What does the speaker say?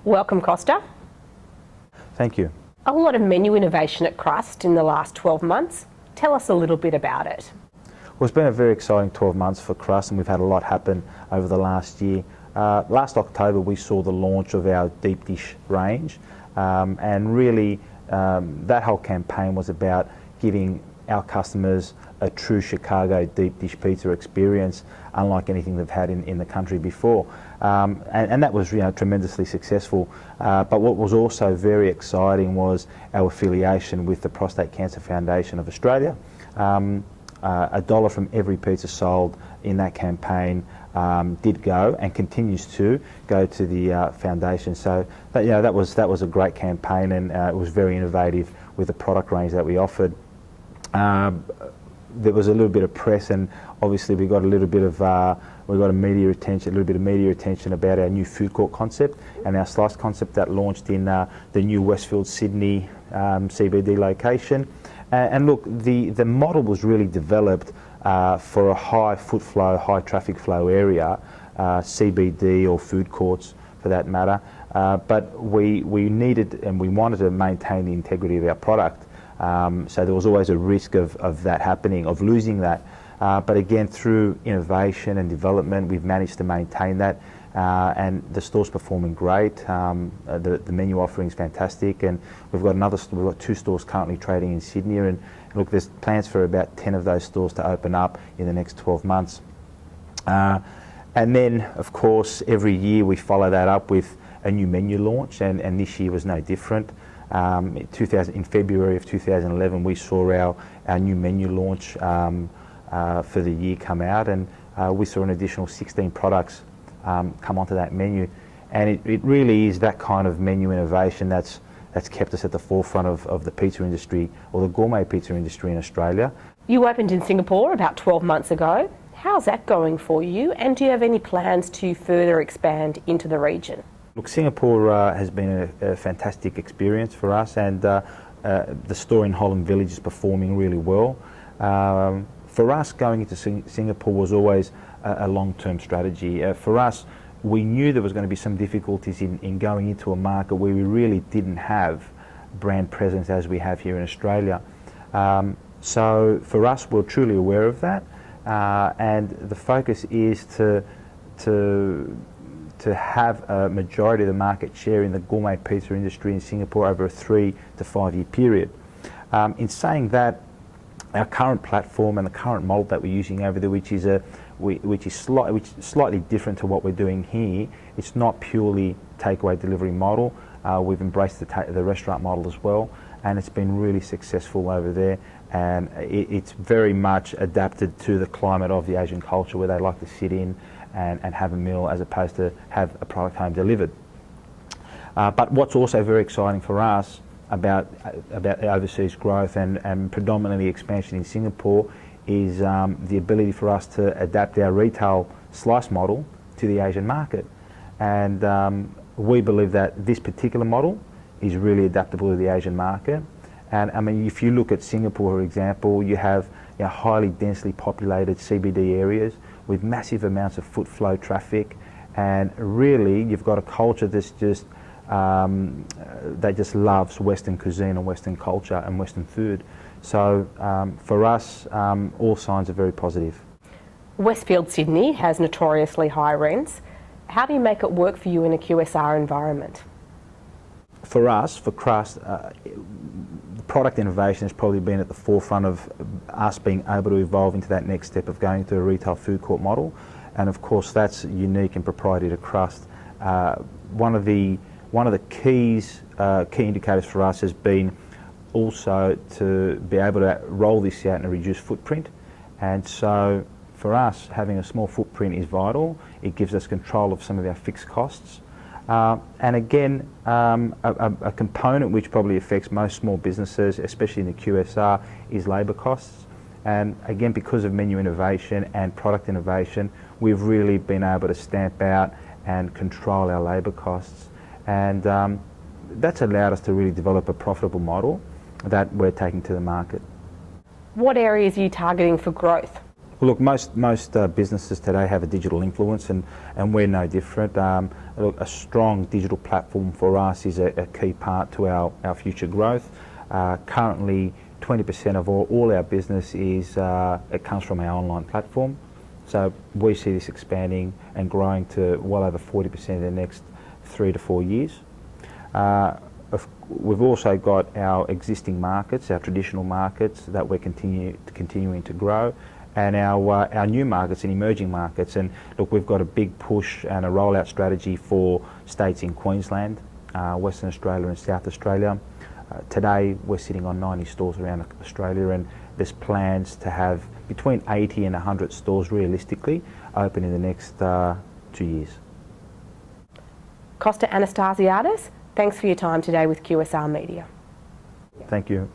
Welcome, Costa. Thank you. A lot of menu innovation at Crust in the last 12 months. Tell us a little bit about it. Well, it's been a very exciting 12 months for Crust, and we've had a lot happen over the last year. Last October we saw the launch of our deep dish range, and really that whole campaign was about giving our customers a true Chicago deep dish pizza experience, unlike anything they've had in the country before. And that was tremendously successful. But what was also very exciting was our affiliation with the Prostate Cancer Foundation of Australia. $1 from every pizza sold in that campaign did go and continues to go to the foundation. So that was a great campaign, and it was very innovative with the product range that we offered. There was a little bit of press, and obviously we got a little bit of media attention about our new food court concept and our slice concept that launched in the new Westfield Sydney CBD location. And look, the model was really developed for a high foot flow, high traffic flow area, CBD or food courts for that matter. But we needed and we wanted to maintain the integrity of our product. So there was always a risk of that happening, of losing that. But again, through innovation and development, we've managed to maintain that. And the store's performing great. The menu offering is fantastic, and we've got 2 stores currently trading in Sydney, and look, there's plans for about 10 of those stores to open up in the next 12 months. And then, of course, every year we follow that up with a new menu launch, and this year was no different. In February of 2011, we saw our new menu launch for the year come out, and we saw an additional 16 products come onto that menu, and it really is that kind of menu innovation that's kept us at the forefront of the pizza industry, or the gourmet pizza industry in Australia. You opened in Singapore about 12 months ago. How's that going for you, and do you have any plans to further expand into the region? Look, Singapore has been a fantastic experience for us, and the store in Holland Village is performing really well. For us, going into Singapore was always a long-term strategy. For us, we knew there was going to be some difficulties in going into a market where we really didn't have brand presence as we have here in Australia. So for us, we're truly aware of that, and the focus is to have a majority of the market share in the gourmet pizza industry in Singapore over a 3 to 5 year period. In saying that, our current platform and the current model that we're using over there, which is slightly different to what we're doing here, it's not purely takeaway delivery model. We've embraced the restaurant model as well, and it's been really successful over there, and it's very much adapted to the climate of the Asian culture, where they like to sit in and have a meal as opposed to have a product home delivered. But what's also very exciting for us about the overseas growth and predominantly expansion in Singapore is the ability for us to adapt our retail slice model to the Asian market. And we believe that this particular model is really adaptable to the Asian market. And I mean, if you look at Singapore, for example, you have highly densely populated CBD areas with massive amounts of foot flow traffic, and really you've got a culture that's just that just loves Western cuisine and Western culture and Western food. So for us, all signs are very positive. Westfield Sydney has notoriously high rents. How do you make it work for you in a QSR environment? For us, for Crust, product innovation has probably been at the forefront of us being able to evolve into that next step of going to a retail food court model, and of course that's unique and proprietary to Crust. One of the key indicators for us has been also to be able to roll this out in a reduced footprint, and so for us, having a small footprint is vital. It gives us control of some of our fixed costs. And again, a component which probably affects most small businesses, especially in the QSR, is labour costs. And again, because of menu innovation and product innovation, we've really been able to stamp out and control our labour costs. And that's allowed us to really develop a profitable model that we're taking to the market. What areas are you targeting for growth? Well, look, most businesses today have a digital influence, and we're no different. Look, a strong digital platform for us is a key part to our future growth. Currently, 20% of all our business it comes from our online platform. So we see this expanding and growing to well over 40% in the next 3 to 4 years. We've also got our existing markets, our traditional markets that we're continuing to grow, and our new markets and emerging markets. And look, we've got a big push and a rollout strategy for states in Queensland, Western Australia and South Australia. Today we're sitting on 90 stores around Australia, and there's plans to have between 80 and 100 stores realistically open in the next 2 years. Costa Anastasiadis, thanks for your time today with QSR Media. Thank you.